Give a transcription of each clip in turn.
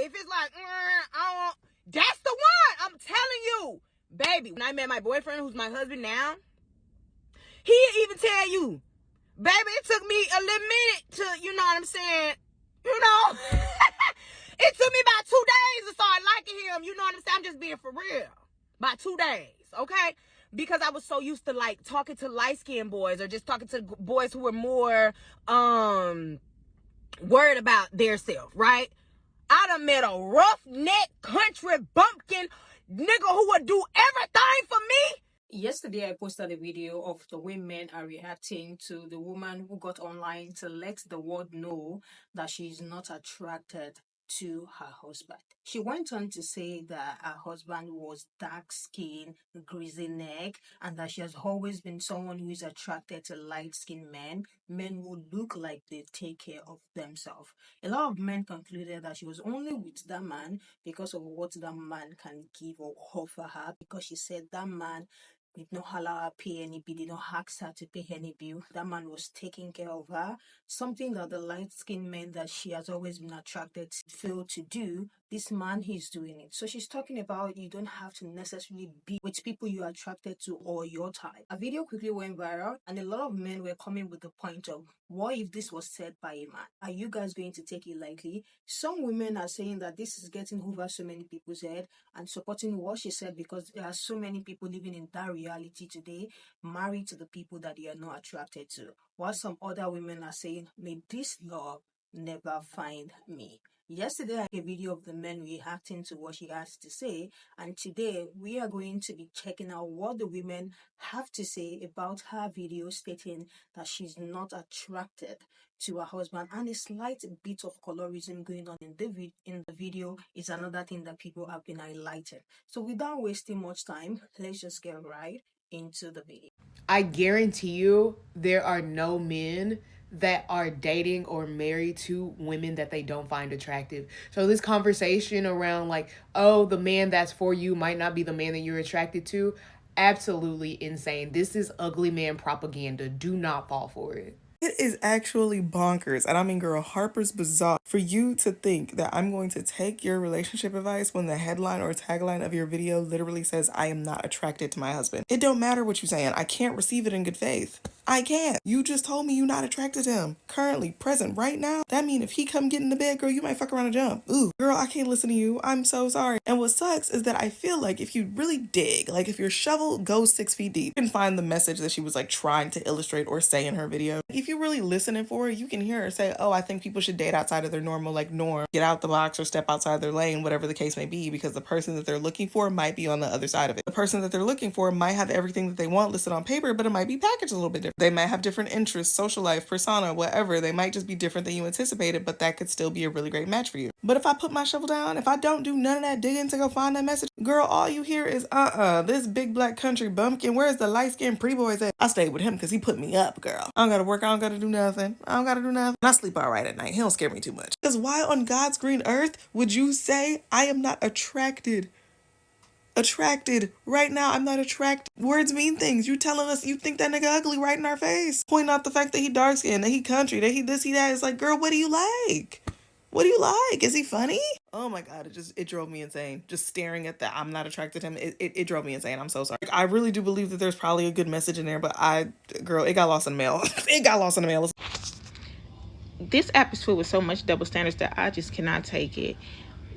If it's like, I don't, that's the one. I'm telling you, baby. When I met my boyfriend, who's my husband now, he'll even tell you, baby, it took me a little minute to, you know what I'm saying? You know, it took me about 2 days to start liking him. You know what I'm saying? I'm just being for real. About 2 days, okay? Because I was so used to like talking to light-skinned boys or just talking to boys who were more worried about their self, right? I done met a roughneck country bumpkin nigga who would do everything for me. Yesterday, I posted a video of the way men are reacting to the woman who got online to let the world know that she is not attracted to her husband. She went on to say that her husband was dark skinned, greasy neck, and that she has always been someone who is attracted to light skinned men who look like they take care of themselves. A lot of men concluded that she was only with that man because of what that man can give or offer her, because she said that man did not allow her pay any bill, did not ask her to pay any bill. That man was taking care of her. Something that the light-skinned men that she has always been attracted to fail to do, this man, he's doing it. So she's talking about you don't have to necessarily be with people you're attracted to or your type. A video quickly went viral and a lot of men were coming with the point of, what if this was said by a man? Are you guys going to take it lightly? Some women are saying that this is getting over so many people's head and supporting what she said, because there are so many people living in that reality today, married to the people that they are not attracted to. While some other women are saying, may this love never find me. Yesterday, I gave a video of the men reacting to what she has to say, and today we are going to be checking out what the women have to say about her video stating that she's not attracted to her husband, and a slight bit of colorism going on in the video is another thing that people have been highlighted. So without wasting much time, let's just get right into the video. I guarantee you there are no men that are dating or married to women that they don't find attractive. So this conversation around like, oh, the man that's for you might not be the man that you're attracted to, absolutely insane. This is ugly man propaganda. Do not fall for it. It is actually bonkers, and I mean, girl, Harper's bizarre for you to think that I'm going to take your relationship advice when the headline or tagline of your video literally says I am not attracted to my husband. It don't matter what you're saying. I can't receive it in good faith. I can't. You just told me you're not attracted to him. Currently, present, right now. That mean if he come get in the bed, girl, you might fuck around and jump. Ooh, girl, I can't listen to you. I'm so sorry. And what sucks is that I feel like if you really dig, like if your shovel goes 6 feet deep, you can find the message that she was like trying to illustrate or say in her video. If you really listening for her, you can hear her say, oh, I think people should date outside of their normal like norm, get out the box or step outside their lane, whatever the case may be, because the person that they're looking for might be on the other side of it. The person that they're looking for might have everything that they want listed on paper, but it might be packaged a little bit different. They might have different interests, social life, persona, whatever. They might just be different than you anticipated, but that could still be a really great match for you. But if I put my shovel down, if I don't do none of that digging to go find that message, girl, all you hear is, this big black country bumpkin, where's the light-skinned pretty boys at? I stayed with him because he put me up, girl. I don't gotta work, I don't gotta do nothing. I don't gotta do nothing. I sleep all right at night. He don't scare me too much. Because why on God's green earth would you say I am not attracted? Right now, I'm not attracted. Words mean things. You telling us you think that nigga ugly right in our face. Point out the fact that he dark skinned, that he country, that he this, he that. It's like, girl, what do you like? What do you like? Is he funny? Oh my God, it drove me insane. Just staring at that, I'm not attracted to him. It drove me insane. I'm so sorry. I really do believe that there's probably a good message in there, but girl, it got lost in the mail. It got lost in the mail. This app is filled with so much double standards that I just cannot take it.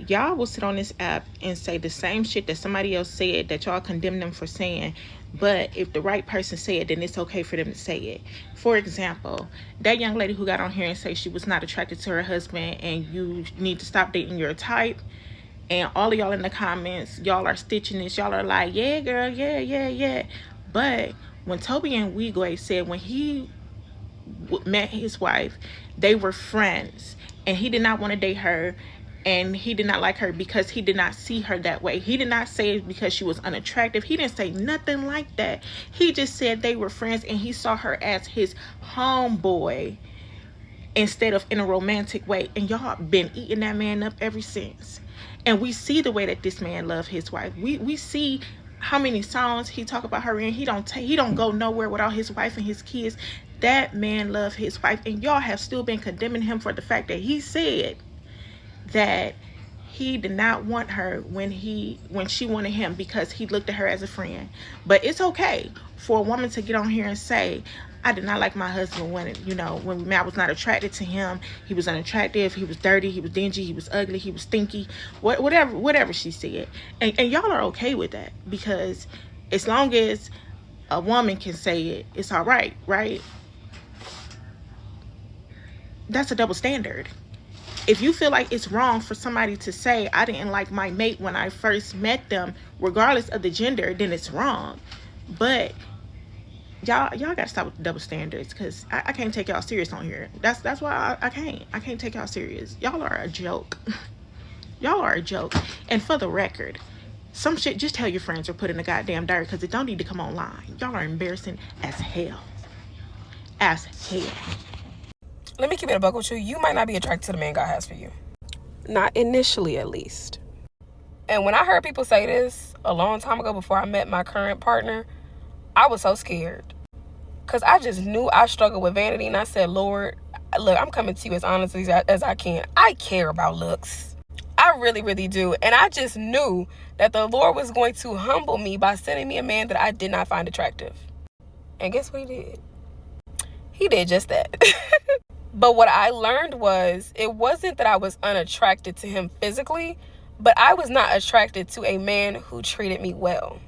Y'all will sit on this app and say the same shit that somebody else said that y'all condemn them for saying, but if the right person said it, then it's okay for them to say it. For example, that young lady who got on here and say she was not attracted to her husband and you need to stop dating your type, and all of y'all in the comments, y'all are stitching this, y'all are like, yeah girl, yeah. But when Toby and Wigwe said when he met his wife, they were friends and he did not want to date her, and he did not like her because he did not see her that way. He did not say it because she was unattractive. He didn't say nothing like that. He just said they were friends and he saw her as his homeboy instead of in a romantic way. And y'all been eating that man up ever since. And we see the way that this man loved his wife. We see how many songs he talk about her in. He don't go nowhere without his wife and his kids. That man loved his wife, and y'all have still been condemning him for the fact that he said that he did not want her when she wanted him, because he looked at her as a friend. But it's okay for a woman to get on here and say, I did not like my husband when we met. I was not attracted to him. He was unattractive. He was dirty. He was dingy. He was ugly. He was stinky. Whatever she said, and y'all are okay with that, because as long as a woman can say it, it's all right, right? That's a double standard. If you feel like it's wrong for somebody to say, I didn't like my mate when I first met them, regardless of the gender, then it's wrong. But y'all gotta stop with the double standards, because I can't take y'all serious on here. That's why I can't take y'all serious. Y'all are a joke. Y'all are a joke. And for the record, some shit, just tell your friends or put in the goddamn dirt, because it don't need to come online. Y'all are embarrassing as hell. As hell. Let me keep it a buck with you. You might not be attracted to the man God has for you. Not initially, at least. And when I heard people say this a long time ago before I met my current partner, I was so scared. Because I just knew I struggled with vanity. And I said, Lord, look, I'm coming to you as honestly as I can. I care about looks. I really, really do. And I just knew that the Lord was going to humble me by sending me a man that I did not find attractive. And guess what he did? He did just that. But what I learned was, it wasn't that I was unattracted to him physically, but I was not attracted to a man who treated me well.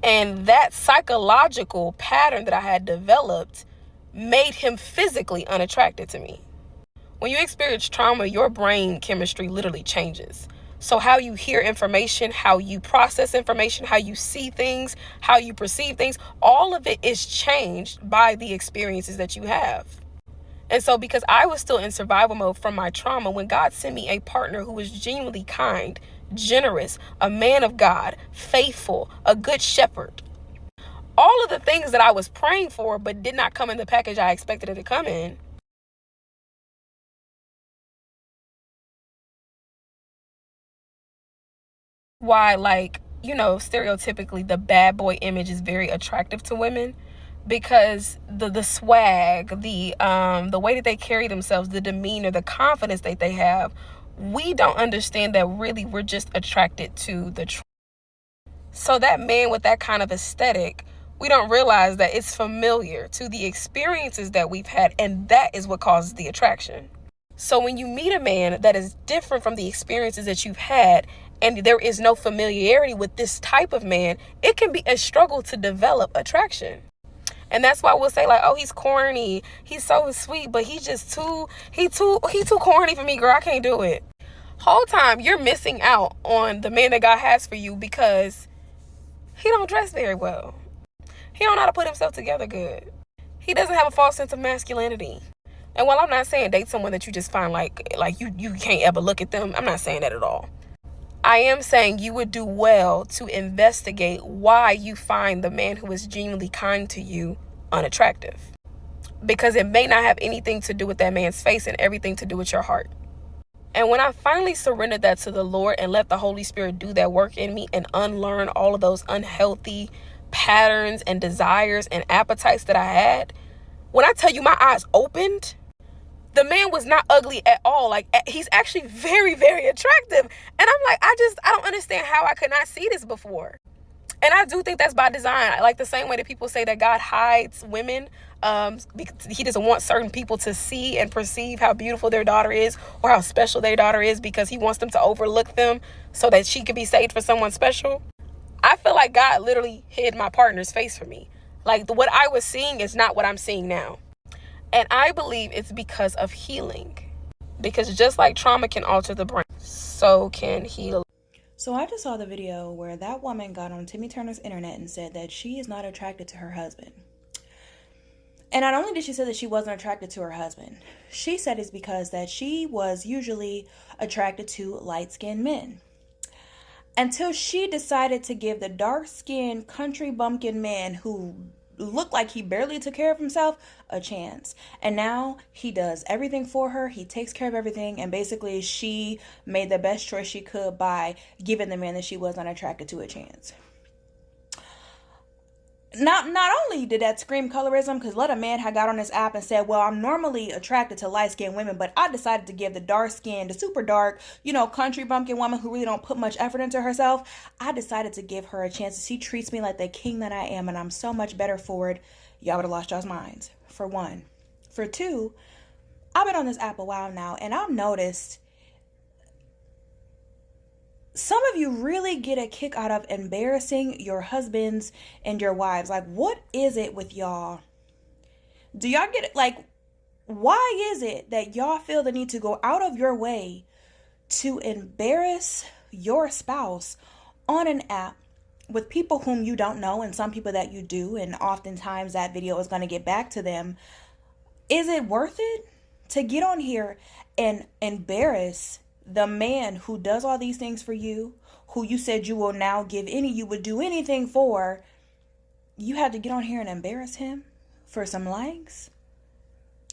And that psychological pattern that I had developed made him physically unattracted to me. When you experience trauma, your brain chemistry literally changes. So how you hear information, how you process information, how you see things, how you perceive things, all of it is changed by the experiences that you have. And so because I was still in survival mode from my trauma, when God sent me a partner who was genuinely kind, generous, a man of God, faithful, a good shepherd, all of the things that I was praying for but did not come in the package I expected it to come in, why, stereotypically the bad boy image is very attractive to women, because the swag, the way that they carry themselves, the demeanor, the confidence that they have, we don't understand that really we're just attracted to the so that man with that kind of aesthetic, we don't realize that it's familiar to the experiences that we've had, and that is what causes the attraction. So when you meet a man that is different from the experiences that you've had, and there is no familiarity with this type of man, it can be a struggle to develop attraction. And that's why we'll say, like, oh, he's corny, he's so sweet, but he too corny for me, girl. I can't do it. Whole time you're missing out on the man that God has for you, because he don't dress very well. He don't know how to put himself together good. He doesn't have a false sense of masculinity. And while I'm not saying date someone that you just find like you can't ever look at them, I'm not saying that at all. I am saying you would do well to investigate why you find the man who is genuinely kind to you unattractive. Because it may not have anything to do with that man's face and everything to do with your heart. And when I finally surrendered that to the Lord and let the Holy Spirit do that work in me and unlearn all of those unhealthy patterns and desires and appetites that I had, when I tell you my eyes opened, the man was not ugly at all. Like, he's actually very, very attractive. And I'm like, I don't understand how I could not see this before. And I do think that's by design. Like the same way that people say that God hides women, because he doesn't want certain people to see and perceive how beautiful their daughter is or how special their daughter is, because he wants them to overlook them so that she could be saved for someone special. I feel like God literally hid my partner's face from me. Like, what I was seeing is not what I'm seeing now. And I believe it's because of healing. Because just like trauma can alter the brain, so can healing. So I just saw the video where that woman got on Timmy Turner's internet and said that she is not attracted to her husband. And not only did she say that she wasn't attracted to her husband, she said it's because that she was usually attracted to light-skinned men. Until she decided to give the dark-skinned country bumpkin man who looked like he barely took care of himself a chance. And now he does everything for her. He takes care of everything. And basically she made the best choice she could by giving the man that she was unattracted to a chance. not only did that scream colorism, because let a man had got on this app and said, well, I'm normally attracted to light-skinned women, but I decided to give the dark-skinned, the super dark, country bumpkin woman who really don't put much effort into herself, I decided to give her a chance. She treats me like the king that I am, and I'm so much better for it. Y'all would have lost y'all's minds, for one. For two, I've been on this app a while now, and I've noticed some of you really get a kick out of embarrassing your husbands and your wives. Like, what is it with y'all? Do y'all get it? Like, why is it that y'all feel the need to go out of your way to embarrass your spouse on an app with people whom you don't know and some people that you do, and oftentimes that video is going to get back to them? Is it worth it to get on here and embarrass the man who does all these things for you, who you said you will now give you would do anything for? You had to get on here and embarrass him for some likes?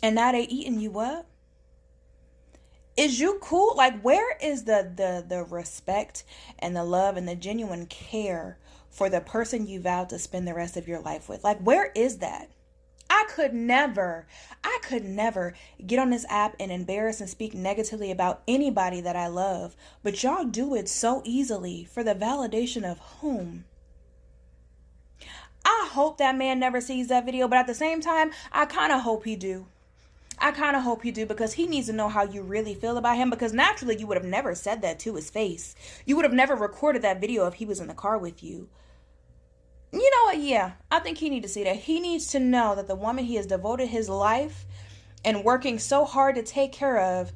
And now they eating you up? Is you cool? Like, where is the respect and the love and the genuine care for the person you vowed to spend the rest of your life with? Like, where is that? I could never get on this app and embarrass and speak negatively about anybody that I love. But y'all do it so easily for the validation of whom? I hope that man never sees that video, but at the same time, I kind of hope he do. Because he needs to know how you really feel about him, because naturally you would have never said that to his face. You would have never recorded that video if he was in the car with you. You know what? Yeah, I think he needs to see that. He needs to know that the woman he has devoted his life and working so hard to take care of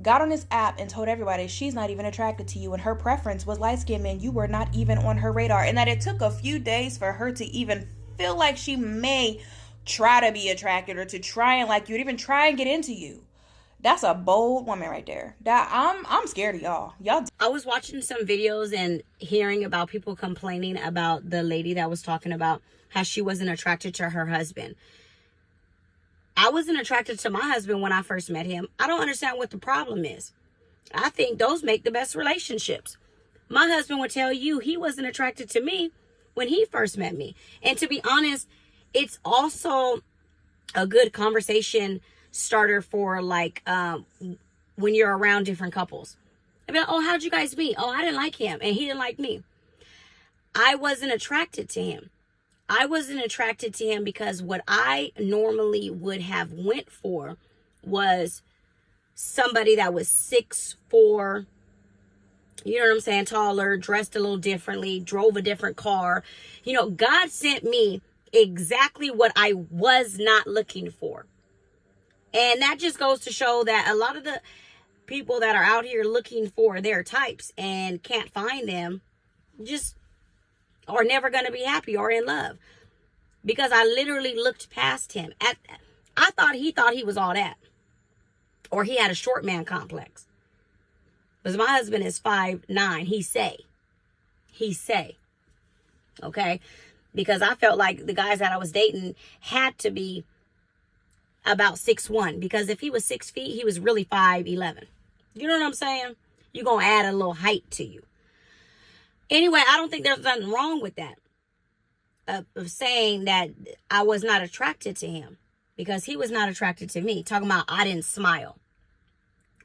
got on this app and told everybody she's not even attracted to you, and her preference was light-skinned men. You were not even on her radar, and that it took a few days for her to even feel like she may try to be attracted or to try and like you, or even try and get into you. That's a bold woman right there. That I'm scared of y'all. I was watching some videos and hearing about people complaining about the lady that was talking about how she wasn't attracted to her husband. I wasn't attracted to my husband when I first met him. I don't understand what the problem is. I think those make the best relationships. My husband would tell you he wasn't attracted to me when he first met me. And to be honest, it's also a good conversation starter for like when you're around different couples. I'd be like, oh, how'd you guys meet? Oh, I didn't like him and he didn't like me. I wasn't attracted to him. I wasn't attracted to him because what I normally would have went for was somebody that was 6'4", you know what I'm saying, taller, dressed a little differently, drove a different car. You know, God sent me exactly what I was not looking for. And that just goes to show that a lot of the people that are out here looking for their types and can't find them just are never going to be happy or in love. Because I literally looked past him. I thought he was all that. Or he had a short man complex. Because my husband is 5'9". He say. Okay? Because I felt like the guys that I was dating had to be about 6'1". Because if he was 6 feet, he was really 5'11". You know what I'm saying? You're going to add a little height to you. Anyway, I don't think there's nothing wrong with that. Of saying that I was not attracted to him. Because he was not attracted to me. Talking about I didn't smile.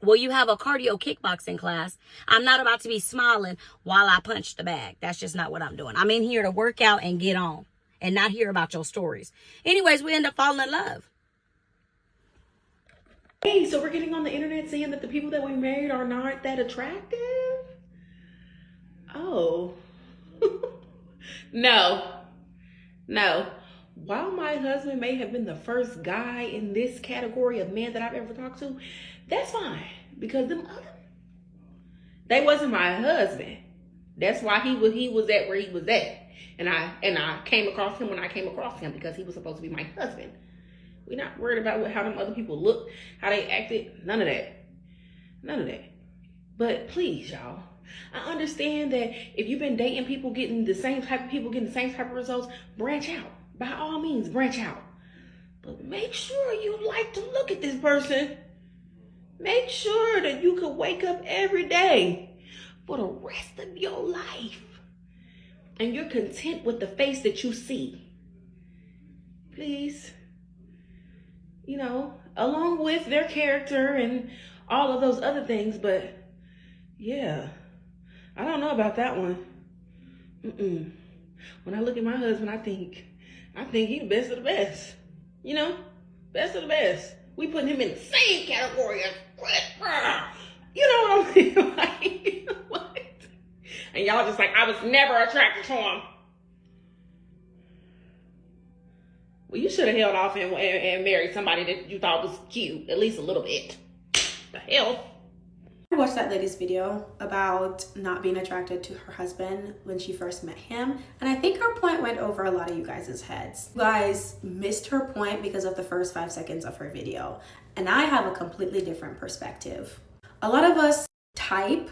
Well, you have a cardio kickboxing class. I'm not about to be smiling while I punch the bag. That's just not what I'm doing. I'm in here to work out and get on. And not hear about your stories. Anyways, we end up falling in love. Hey, so we're getting on the internet saying that the people that we married are not that attractive? Oh. No. While my husband may have been the first guy in this category of men that I've ever talked to, that's fine. Because they wasn't my husband. That's why he was at where he was at. And I came across him when I came across him because he was supposed to be my husband. We're not worried about how them other people look, how they acted, none of that. But please, y'all, I understand that if you've been dating people getting the same type of results, branch out. By all means, branch out. But make sure you like to look at this person. Make sure that you could wake up every day for the rest of your life and you're content with the face that you see. Please. You know, along with their character and all of those other things, but yeah, I don't know about that one. When I look at my husband, I think he the best of the best. You know, best of the best. We put him in the same category as you know what I'm saying? Like, what? And y'all just like, I was never attracted to him. Well, you should have held off and married somebody that you thought was cute, at least a little bit. The hell? I watched that lady's video about not being attracted to her husband when she first met him, and I think her point went over a lot of you guys' heads. You guys missed her point because of the first 5 seconds of her video, and I have a completely different perspective. A lot of us type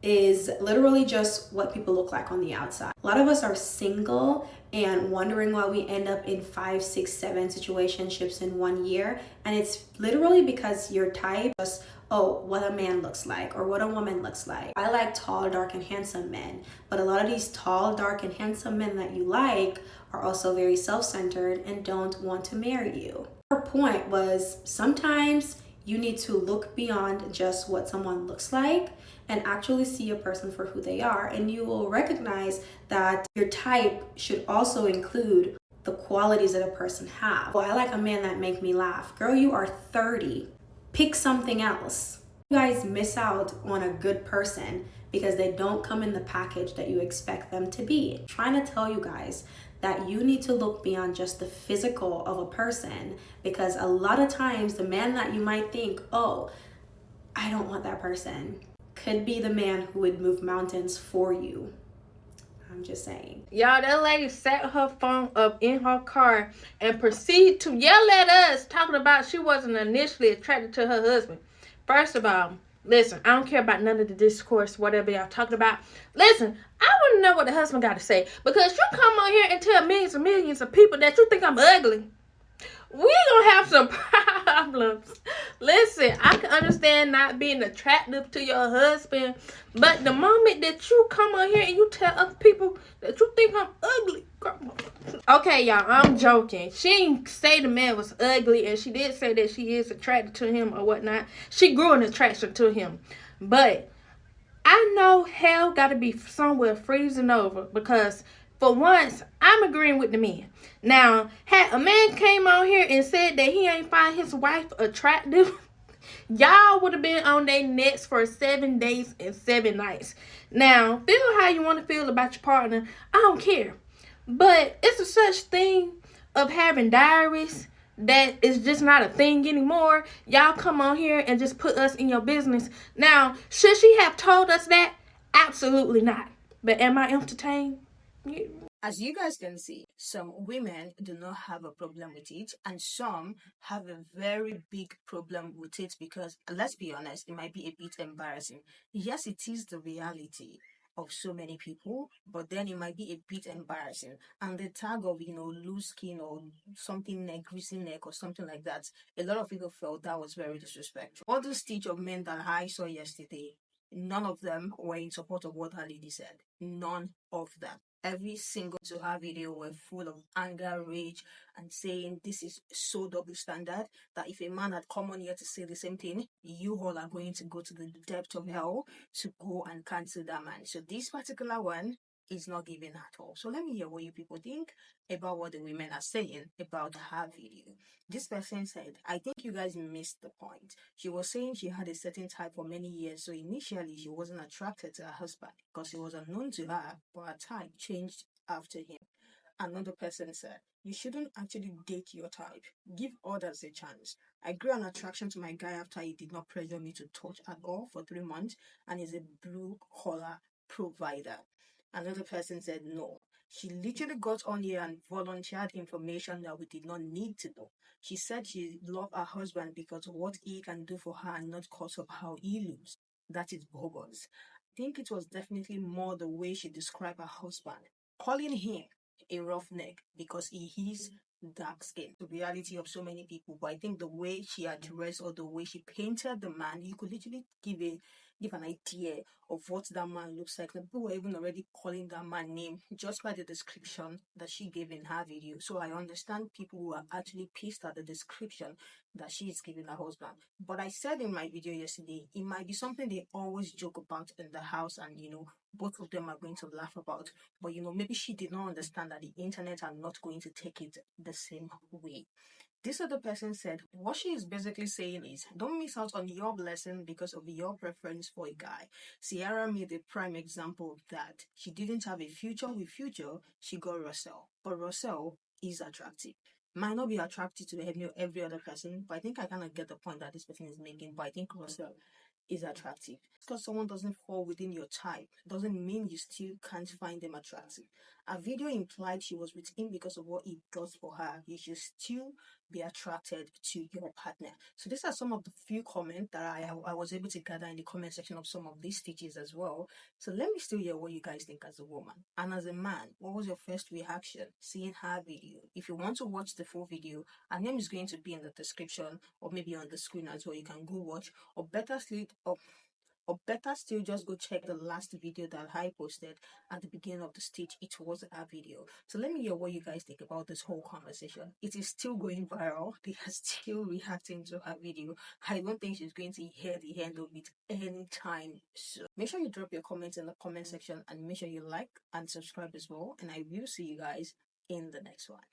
is literally just what people look like on the outside. A lot of us are single and wondering why we end up in 5, 6, 7 situationships in 1 year, and it's literally because your type just, oh, what a man looks like or what a woman looks like. I like tall, dark, and handsome men, but a lot of these tall, dark, and handsome men that you like are also very self-centered and don't want to marry you. Her point was sometimes you need to look beyond just what someone looks like and actually see a person for who they are, and you will recognize that your type should also include the qualities that a person has. Well, I like a man that make me laugh. Girl, you are 30. Pick something else. You guys miss out on a good person because they don't come in the package that you expect them to be. I'm trying to tell you guys that you need to look beyond just the physical of a person, because a lot of times the man that you might think, oh, I don't want that person, could be the man who would move mountains for you. I'm just saying. Y'all, that lady set her phone up in her car and proceeded to yell at us, talking about she wasn't initially attracted to her husband. First of all, listen, I don't care about none of the discourse, whatever y'all talking about. Listen, I want to know what the husband got to say, because you come on here and tell millions and millions of people that you think I'm ugly. We gonna have some problems. Listen, I can understand not being attractive to your husband, but the moment that you come on here and you tell other people that you think I'm ugly, girl. Okay, y'all, I'm joking. She didn't say the man was ugly, and she did say that she is attracted to him or whatnot. She grew an attraction to him, but I know hell gotta be somewhere freezing over, because for once, I'm agreeing with the men. Now, had a man came on here and said that he ain't find his wife attractive, y'all would have been on their necks for 7 days and 7 nights. Now, feel how you want to feel about your partner. I don't care. But it's a such thing of having diaries that is just not a thing anymore. Y'all come on here and just put us in your business. Now, should she have told us that? Absolutely not. But am I entertained? Yeah. As you guys can see, some women do not have a problem with it, and some have a very big problem with it because, let's be honest, it might be a bit embarrassing. Yes, it is the reality of so many people, but then it might be a bit embarrassing. And the tag of, loose skin or something neck, greasy neck or something like that, a lot of people felt that was very disrespectful. All the stitch of men that I saw yesterday, none of them were in support of what her lady said. None of them. Every single to her video were full of anger, rage, and saying this is so double standard that if a man had come on here to say the same thing, you all are going to go to the depth of hell to go and cancel that man. So this particular one is not given at all. So let me hear what you people think about what the women are saying about her video. This person said, I think you guys missed the point. She was saying she had a certain type for many years, so initially she wasn't attracted to her husband because he was unknown to her, but her type changed after him. Another person said, you shouldn't actually date your type. Give others a chance. I grew an attraction to my guy after he did not pressure me to touch at all for 3 months and is a blue collar provider. Another person said no. She literally got on here and volunteered information that we did not need to know. She said she loved her husband because of what he can do for her and not because of how he looks. That is bogus. I think it was definitely more the way she described her husband, calling him a roughneck because he is dark skin. The reality of so many people, but I think the way she addressed or the way she painted the man, you could literally give give an idea of what that man looks like. The people were even already calling that man name just by the description that she gave in her video. So I understand people who are actually pissed at the description that she is giving her husband. But I said in my video yesterday, it might be something they always joke about in the house, and both of them are going to laugh about. But maybe she did not understand that the internet are not going to take it the same way. This other person said, what she is basically saying is, don't miss out on your blessing because of your preference for a guy. Sierra made a prime example of that. She didn't have a future with Future, she got Russell. But Russell is attractive. Might not be attractive to every other person, but I think I kind of get the point that this person is making. But I think Russell is attractive. Because someone doesn't fall within your type doesn't mean you still can't find them attractive. Our video implied she was with him because of what he does for her. You should still be attracted to your partner. So these are some of the few comments that I was able to gather in the comment section of some of these stitches as well. So let me still hear what you guys think as a woman. And as a man, what was your first reaction seeing her video? If you want to watch the full video, her name is going to be in the description or maybe on the screen as well. You can go watch, or better still just go check the last video that I posted at the beginning of the stitch. It was a video. So let me hear what you guys think about this whole conversation. It is still going viral. They are still reacting to her video. I don't think she's going to hear the end of it anytime soon. Make sure you drop your comments in the comment section, and make sure you like and subscribe as well, and I will see you guys in the next one.